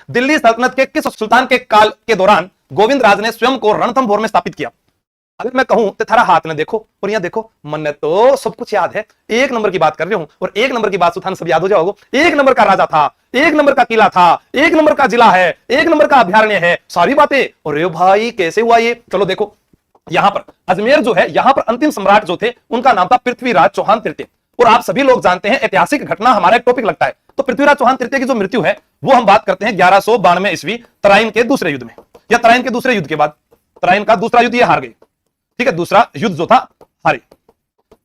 दिल्ली सल्तनत के किस सुल्तान के काल के दौरान गोविंद राज ने स्वयं को रणथंभौर में स्थापित किया? अगर मैं कहूं तो थारा हाथ में देखो और यहां देखो, मन तो सब कुछ याद है, एक नंबर की बात कर रही हूं और एक नंबर की बात सुथान सब याद हो जाओगे। एक नंबर का राजा था, एक नंबर का किला था, एक नंबर का जिला है, एक नंबर का अभ्यारण्य है, सारी बातें। और भाई कैसे हुआ ये? चलो देखो, यहां पर अजमेर जो है, यहां पर अंतिम सम्राट जो थे उनका नाम था पृथ्वीराज चौहान तृतीय। और आप सभी लोग जानते हैं ऐतिहासिक घटना हमारा एक टॉपिक लगता है, तो पृथ्वीराज चौहान तृतीय की जो मृत्यु है वो हम बात करते हैं 1192 ईस्वी तराइन के दूसरे युद्ध में, या तराइन के दूसरे युद्ध के बाद। तराइन का दूसरा युद्ध ये हार गए, ठीक है, दूसरा युद्ध जो था हारे।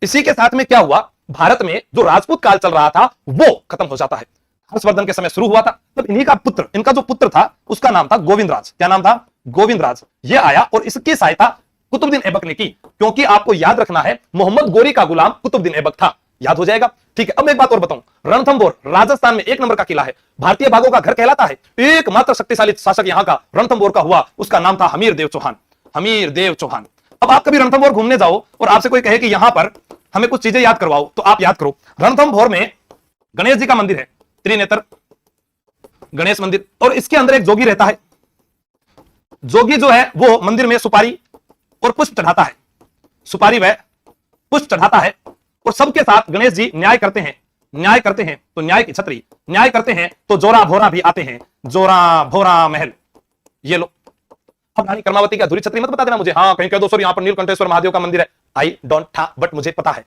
इसी के साथ में क्या हुआ, भारत में जो राजपूत काल चल रहा था वो खत्म हो जाता है। हर्षवर्धन के समय शुरू हुआ था, तब इन्हीं का पुत्र, इनका जो पुत्र था उसका नाम था गोविंद राज। क्या नाम था? गोविंद राज। ये आया और इसकी सहायता कुतुबुद्दीन ऐबक ने की, क्योंकि आपको याद रखना है मोहम्मद गोरी का गुलाम कुतुबुद्दीन ऐबक था, याद हो जाएगा। ठीक है, अब मैं एक बात और बताऊं, रणथंभौर राजस्थान में एक नंबर का किला है, भारतीय बाघों का घर कहलाता है। एकमात्र शक्तिशाली शासक यहां का रणथंभौर का हुआ, उसका नाम था हमीर देव चौहान। हमीर देव चौहान। अब आप कभी रणथंभौर घूमने जाओ और आपसे कोई कहे कि यहां पर हमें कुछ चीजें याद करवाओ, तो आप याद करो, रणथंभौर में गणेश जी का मंदिर है, त्रिनेत्र गणेश मंदिर, और इसके अंदर एक जोगी रहता है। जोगी जो है वो मंदिर में सुपारी और पुष्प चढ़ाता है, सुपारी व पुष्प चढ़ाता है, और सबके साथ गणेश जी न्याय करते हैं। न्याय करते हैं तो न्याय की छतरी, न्याय करते हैं तो जोरा भोरा भी आते हैं, जोरा भोरा महल। ये लो, अब रानी कर्मावती की अधूरी छतरी मत बता देना मुझे, हाँ कहीं कह दो सर यहाँ पर नीलकंठेश्वर महादेव का मंदिर है, आई डोंट था, बट मुझे पता है